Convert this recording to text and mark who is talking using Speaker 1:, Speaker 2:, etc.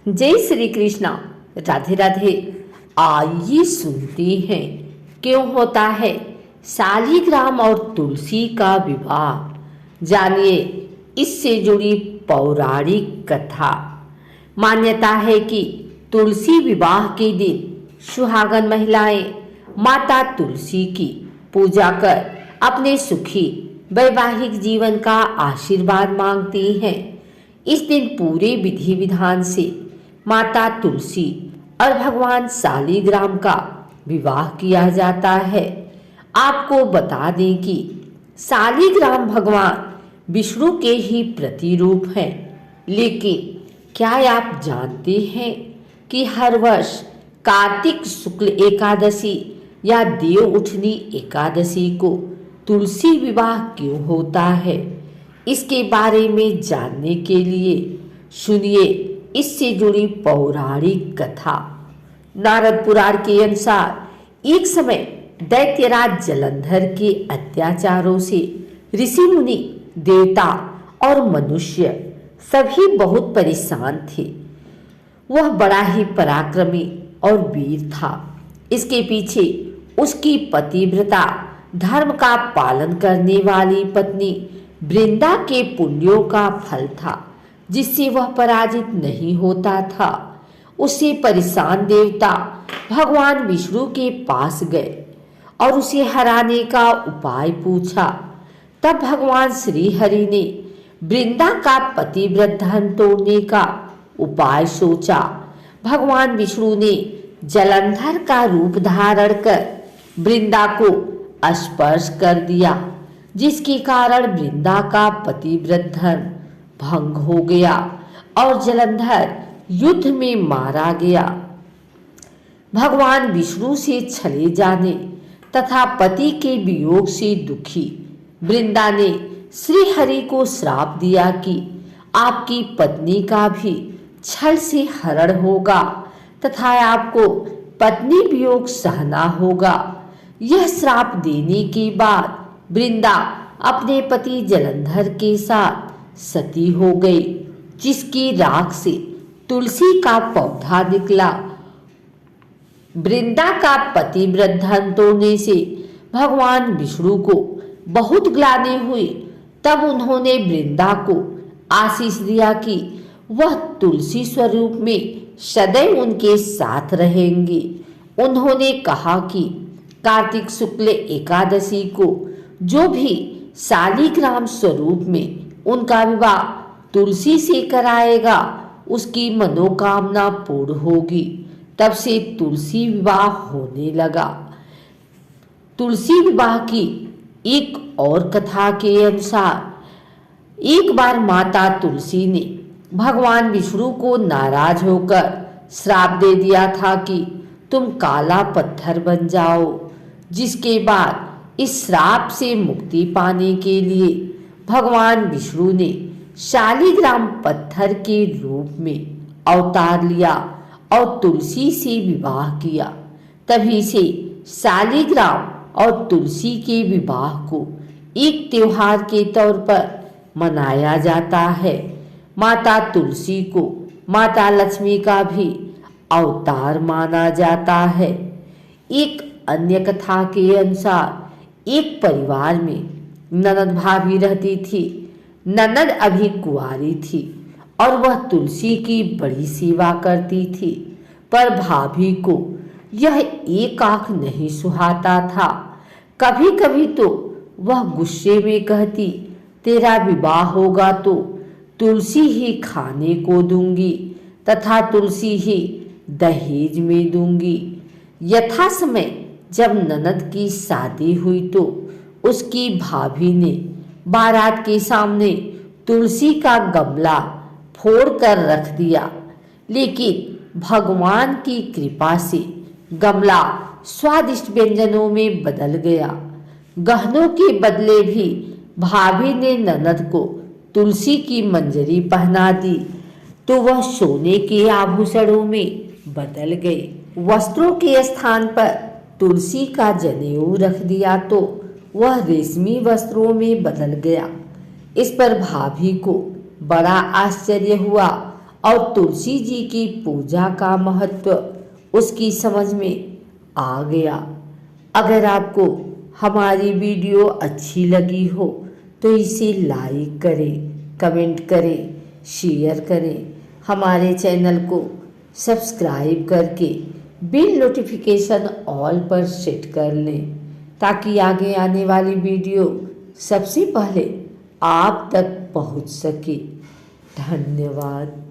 Speaker 1: जय श्री कृष्णा। राधे राधे। आइए सुनते हैं क्यों होता है शालिग्राम और तुलसी का विवाह। जानिए इससे जुड़ी पौराणिक कथा। मान्यता है कि तुलसी विवाह के दिन सुहागन महिलाएं माता तुलसी की पूजा कर अपने सुखी वैवाहिक जीवन का आशीर्वाद मांगती हैं। इस दिन पूरे विधि विधान से माता तुलसी और भगवान शालिग्राम का विवाह किया जाता है। आपको बता दें कि शालिग्राम भगवान विष्णु के ही प्रतिरूप हैं। लेकिन क्या आप जानते हैं कि हर वर्ष कार्तिक शुक्ल एकादशी या देव उठनी एकादशी को तुलसी विवाह क्यों होता है? इसके बारे में जानने के लिए सुनिए इससे जुड़ी पौराणिक कथा। नारद पुराण के अनुसार एक समय दैत्यराज जलंधर के अत्याचारों से ऋषि मुनि, देवता और मनुष्य सभी बहुत परेशान थे। वह बड़ा ही पराक्रमी और वीर था। इसके पीछे उसकी पतिव्रता, धर्म का पालन करने वाली पत्नी वृंदा के पुण्यों का फल था, जिससे वह पराजित नहीं होता था। उससे परेशान देवता भगवान विष्णु के पास गए और उसे हराने का उपाय पूछा। तब भगवान श्री हरि ने वृंदा का पतिव्रत धर्म तोड़ने का उपाय सोचा। भगवान विष्णु ने जलंधर का रूप धारण कर वृंदा को स्पर्श कर दिया, जिसके कारण वृंदा का पतिव्रत धर्म भंग हो गया और जलंधर युद्ध में मारा गया। भगवान विष्णु से चले जाने तथा पति के वियोग से दुखी वृंदा ने श्री हरि को श्राप दिया कि आपकी पत्नी का भी छल से हरण होगा तथा आपको पत्नी वियोग सहना होगा। यह श्राप देने के बाद वृंदा अपने पति जलंधर के साथ सती हो गई, जिसकी राख से तुलसी का पौधा निकला। वृंदा का पतिव्रत धर्म तोड़ने से भगवान विष्णु को बहुत ग्लानि हुई। तब उन्होंने वृंदा को आशीष दिया कि वह तुलसी स्वरूप में सदैव उनके साथ रहेंगी। उन्होंने कहा कि कार्तिक शुक्ल एकादशी को जो भी शालिग्राम स्वरूप में उनका विवाह तुलसी से कराएगा, उसकी मनोकामना पूर्ण होगी। तब से तुलसी विवाह होने लगा। तुलसी विवाह की एक और कथा के अनुसार एक बार माता तुलसी ने भगवान विष्णु को नाराज होकर श्राप दे दिया था कि तुम काला पत्थर बन जाओ। जिसके बाद इस श्राप से मुक्ति पाने के लिए भगवान विष्णु ने शालिग्राम पत्थर के रूप में अवतार लिया और तुलसी से विवाह किया। तभी से शालिग्राम और तुलसी के विवाह को एक त्योहार के तौर पर मनाया जाता है। माता तुलसी को माता लक्ष्मी का भी अवतार माना जाता है। एक अन्य कथा के अनुसार एक परिवार में ननद भाभी रहती थी। ननद अभी कुंवारी थी और वह तुलसी की बड़ी सेवा करती थी, पर भाभी को यह एक आंख नहीं सुहाता था। कभी कभी तो वह गुस्से में कहती, तेरा विवाह होगा तो तुलसी ही खाने को दूंगी तथा तुलसी ही दहेज में दूंगी। यथा समय जब ननद की शादी हुई तो उसकी भाभी ने बारात के सामने तुलसी का गमला फोड़ कर रख दिया, लेकिन भगवान की कृपा से गमला स्वादिष्ट व्यंजनों में बदल गया। गहनों के बदले भी भाभी ने ननद को तुलसी की मंजरी पहना दी तो वह सोने के आभूषणों में बदल गए। वस्त्रों के स्थान पर तुलसी का जनेऊ रख दिया तो वह रेशमी वस्त्रों में बदल गया। इस पर भाभी को बड़ा आश्चर्य हुआ और तुलसी जी की पूजा का महत्व उसकी समझ में आ गया। अगर आपको हमारी वीडियो अच्छी लगी हो तो इसे लाइक करें, कमेंट करें, शेयर करें। हमारे चैनल को सब्सक्राइब करके बिल नोटिफिकेशन ऑल पर सेट कर लें ताकि आगे आने वाली वीडियो सबसे पहले आप तक पहुंच सके। धन्यवाद।